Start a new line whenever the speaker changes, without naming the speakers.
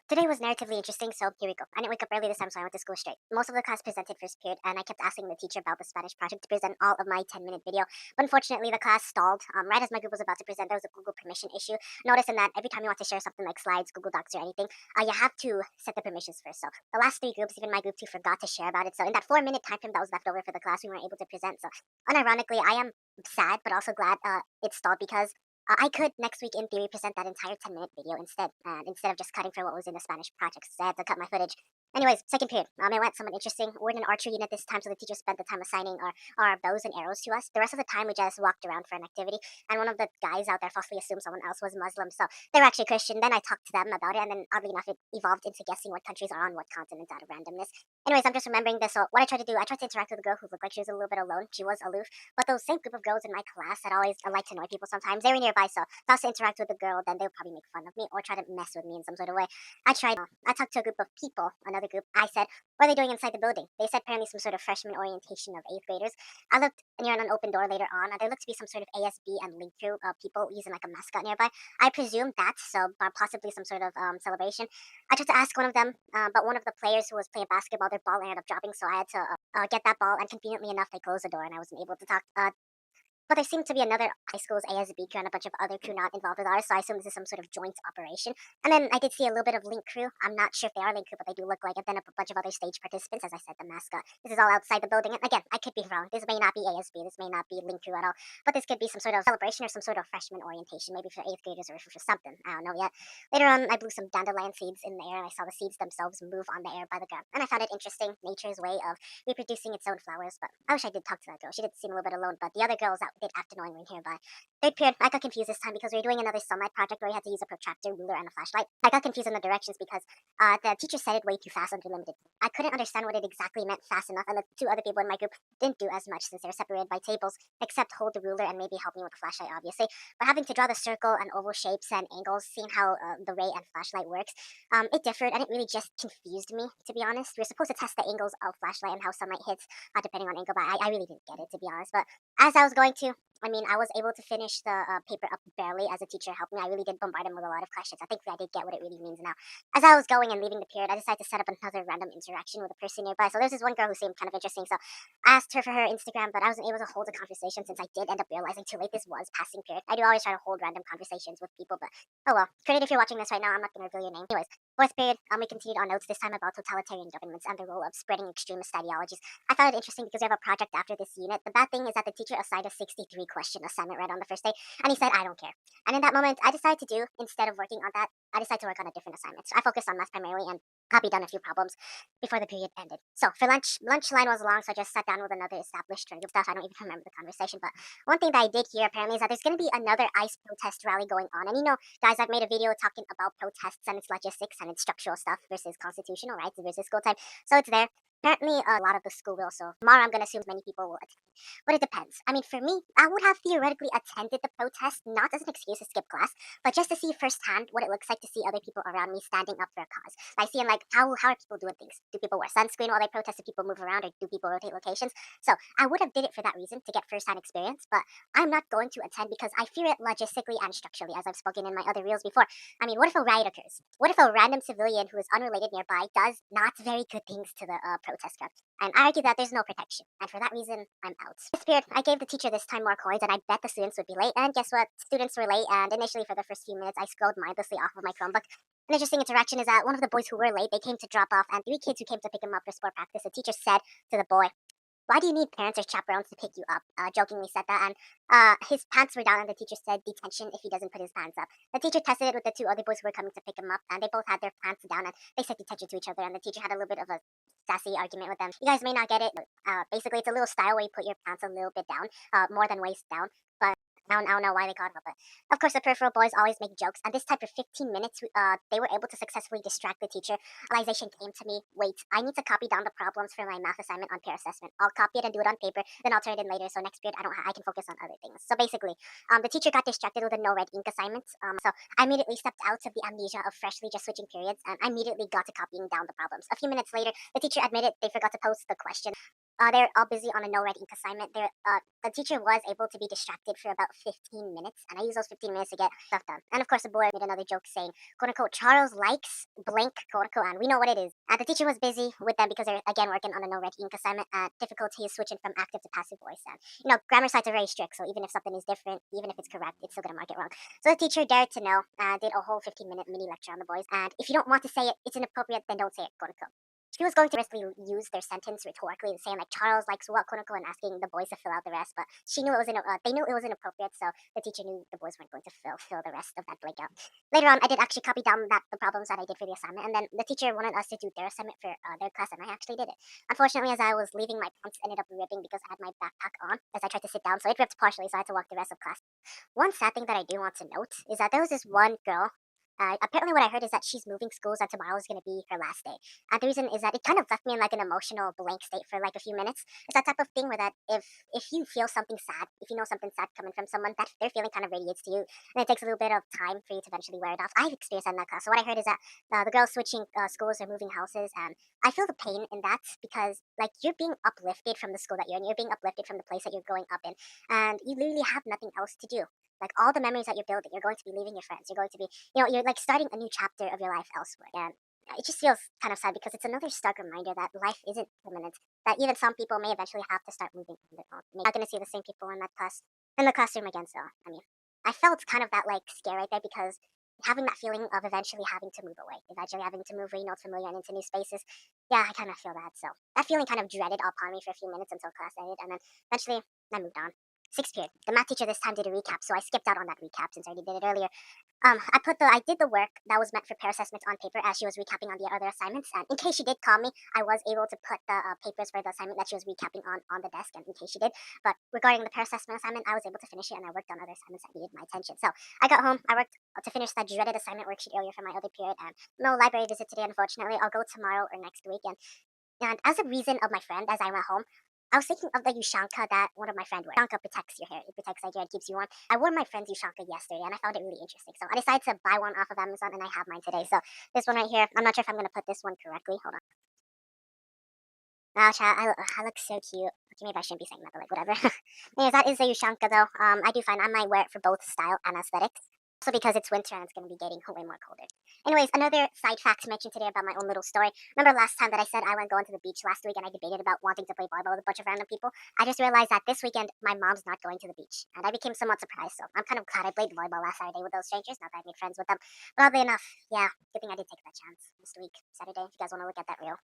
Today was narratively interesting, so here we go. I didn't wake up early this time, so I went to school straight. Most of the class presented first period, and I kept asking the teacher about the Spanish project to present all of my 10-minute video. But unfortunately, the class stalled. Right as my group was about to present, there was a Google permission issue. Noticing that every time you want to share something like slides, Google Docs, or anything, you have to set the permissions first. So the last three groups, even my group two, forgot to share about it. So in that 4-minute time frame that was left over for the class, we weren't able to present. So unironically, I am sad, but also glad it stalled because I could next week, in theory, present that entire 10-minute video instead of just cutting for what was in the Spanish project. So I had to cut my footage. Anyways, second period. It went somewhat interesting. We're in an archery unit this time, so the teacher spent the time assigning our bows and arrows to us. The rest of the time, we just walked around for an activity, and one of the guys out there falsely assumed someone else was Muslim, so they were actually Christian. Then I talked to them about it, and then oddly enough, it evolved into guessing what countries are on what continent out of randomness. Anyways, I'm just remembering this. So what I tried to do, I tried to interact with a girl who looked like she was a little bit alone. She was aloof, but those same group of girls in my class that always like to annoy people sometimes, they were nearby, so if I was to interact with a girl, then they would probably make fun of me or try to mess with me in some sort of way. I talked to a group of people, another group. I said, what are they doing inside the building? They said apparently some sort of freshman orientation of eighth graders. I looked near an open door later on, and there looked to be some sort of ASB and link through people using like a mascot nearby. I presumed that, so possibly some sort of celebration. I tried to ask one of them, but one of the players who was playing basketball, their ball ended up dropping, so I had to get that ball, and conveniently enough, they closed the door, and I wasn't able to talk. But there seemed to be another high school's ASB crew and a bunch of other crew not involved with ours, so I assume this is some sort of joint operation. And then I did see a little bit of Link crew. I'm not sure if they are Link crew, but they do look like it. Then a bunch of other stage participants, as I said, the mascot. This is all outside the building. And again, I could be wrong. This may not be ASB. This may not be Link crew at all. But this could be some sort of celebration or some sort of freshman orientation, maybe for eighth graders or for something. I don't know yet. Later on, I blew some dandelion seeds in the air, and I saw the seeds themselves move on the air by the ground. And I found it interesting, nature's way of reproducing its own flowers. But I wish I did talk to that girl. She did seem a little bit alone, but the other girls that did act annoying were nearby. Third period, I got confused this time because we were doing another sunlight project where we had to use a protractor, ruler, and a flashlight. I got confused in the directions because the teacher said it way too fast under limited. I couldn't understand what it exactly meant fast enough, and the two other people in my group didn't do as much since they were separated by tables, except hold the ruler and maybe help me with the flashlight, obviously. But having to draw the circle and oval shapes and angles, seeing how the ray and flashlight works, it differed, and it really just confused me, to be honest. We were supposed to test the angles of flashlight and how sunlight hits, depending on angle, but I really didn't get it, to be honest. But as I was going to, I was able to finish the paper up barely as a teacher helped me. I really did bombard him with a lot of questions. I think I did get what it really means now. As I was going and leaving the period, I decided to set up another random interaction with a person nearby. So there's this one girl who seemed kind of interesting. So I asked her for her Instagram, but I wasn't able to hold a conversation since I did end up realizing too late this was passing period. I do always try to hold random conversations with people, but oh well. Credit if you're watching this right now. I'm not going to reveal your name. Anyways, fourth period, we continued our notes, this time about totalitarian governments and the role of spreading extremist ideologies. I found it interesting because we have a project after this unit. The bad thing is that the teacher assigned a 63 question assignment right on the first day, and he said, I don't care. And in that moment, I decided to do, instead of working on that, I decided to work on a different assignment. So I focused on math primarily and copied down a few problems before the period ended. So for lunch line was long, so I just sat down with another established friend of stuff. I don't even remember the conversation, but one thing that I did hear apparently is that there's going to be another ICE protest rally going on. And guys, I've made a video talking about protests and its logistics and its structural stuff versus constitutional rights versus school time. So it's there. Apparently, a lot of the school will. So tomorrow, I'm going to assume many people will attend. But it depends. For me, I would have theoretically attended the protest not as an excuse to skip class, but just to see firsthand what it looks like to see other people around me standing up for a cause. By seeing like how are people doing things? Do people wear sunscreen while they protest? Do people move around, or do people rotate locations? So I would have did it for that reason to get firsthand experience, but I'm not going to attend because I fear it logistically and structurally, as I've spoken in my other reels before. What if a riot occurs? What if a random civilian who is unrelated nearby does not very good things to the protest crowd? And I argue that there's no protection, and for that reason, I'm out. This period, I gave the teacher this time more coins, and I bet the students would be late. And guess what? Students were late, and initially for the first few minutes, I scrolled mindlessly off of my Chromebook. An interesting interaction is that one of the boys who were late, they came to drop off, and three kids who came to pick him up for sport practice. The teacher said to the boy, why do you need parents or chaperones to pick you up? Jokingly said that, and his pants were down, and the teacher said detention if he doesn't put his pants up. The teacher tested it with the two other boys who were coming to pick him up, and they both had their pants down, and they said detention to each other, and the teacher had a little bit of a sassy argument with them. You guys may not get it. Basically, it's a little style where you put your pants a little bit down, more than waist down, but I don't know why they called it, but of course the peripheral boys always make jokes, and this time for 15 minutes, they were able to successfully distract the teacher. Realization came to me, wait, I need to copy down the problems for my math assignment on peer assessment. I'll copy it and do it on paper, then I'll turn it in later, so next period I can focus on other things. So basically, the teacher got distracted with a no red ink assignment, so I immediately stepped out of the amnesia of freshly just switching periods, and I immediately got to copying down the problems. A few minutes later, the teacher admitted they forgot to post the question. They're all busy on a no red ink assignment. The teacher was able to be distracted for about 15 minutes, and I used those 15 minutes to get stuff done. And of course, the boy made another joke saying, quote unquote, Charles likes blank, quote unquote, and we know what it is. And the teacher was busy with them because they're again working on a no red ink assignment, and difficulty is switching from active to passive voice. And grammar sites are very strict, so even if something is different, even if it's correct, it's still gonna mark it wrong. So the teacher dared to know, did a whole 15-minute mini lecture on the boys. And if you don't want to say it, it's inappropriate, then don't say it, quote unquote. She was going to basically use their sentence rhetorically and saying like Charles likes what, quote unquote, and asking the boys to fill out the rest. But she knew it was they knew it was inappropriate, so the teacher knew the boys weren't going to fill the rest of that blank out. Later on, I did actually copy down the problems that I did for the assignment, and then the teacher wanted us to do their assignment for their class, and I actually did it. Unfortunately, as I was leaving, my pants ended up ripping because I had my backpack on as I tried to sit down, so it ripped partially, so I had to walk the rest of class. One sad thing that I do want to note is that there was this one girl. Apparently, what I heard is that she's moving schools and tomorrow is going to be her last day. And the reason is that it kind of left me in like an emotional blank state for like a few minutes. It's that type of thing where that if you feel something sad, if you know something sad coming from someone, that their feeling kind of radiates to you, and it takes a little bit of time for you to eventually wear it off. I've experienced that in that class. So what I heard is that the girls switching schools or moving houses, and I feel the pain in that because like you're being uplifted from the school that you're in, you're being uplifted from the place that you're growing up in, and you literally have nothing else to do. Like all the memories that you're building, you're going to be leaving your friends. You're going to be, you're like starting a new chapter of your life elsewhere. And it just feels kind of sad because it's another stark reminder that life isn't permanent. That even some people may eventually have to start moving on their own. Maybe not going to see the same people in that class, in the classroom again. So I mean, I felt kind of that like scare right there because having that feeling of eventually having to move away, eventually having to move where you're not familiar and into new spaces. Yeah, I kind of feel that. So that feeling kind of dreaded upon me for a few minutes until class ended, and then eventually I moved on. Sixth period. The math teacher this time did a recap, so I skipped out on that recap since I already did it earlier. I did the work that was meant for pair assessments on paper as she was recapping on the other assignments. And in case she did call me, I was able to put the papers for the assignment that she was recapping on the desk. And in case she did, but regarding the pair assessment assignment, I was able to finish it, and I worked on other assignments that needed my attention. So I got home, I worked to finish that dreaded assignment worksheet earlier for my other period, and no library visit today, unfortunately. I'll go tomorrow or next week. And as a reason of my friend, as I went home, I was thinking of the Ushanka that one of my friends wore. Ushanka protects your hair. It protects like your hair, it keeps you warm. I wore my friend's Ushanka yesterday, and I found it really interesting. So I decided to buy one off of Amazon, and I have mine today. So this one right here, I'm not sure if I'm gonna put this one correctly. Hold on. Oh, chat, I look so cute. Okay, maybe I shouldn't be saying that, but like whatever. Anyways, that is the Ushanka though. I do find I might wear it for both style and aesthetics. Also because it's winter and it's going to be getting way more colder. Anyways, another side fact to mention today about my own little story. Remember last time that I said I went going to the beach last week and I debated about wanting to play volleyball with a bunch of random people? I just realized that this weekend my mom's not going to the beach. And I became somewhat surprised, so I'm kind of glad I played volleyball last Saturday with those strangers. Not that I made friends with them. But oddly enough, yeah, good thing I did take that chance this week, Saturday, if you guys want to look at that reel.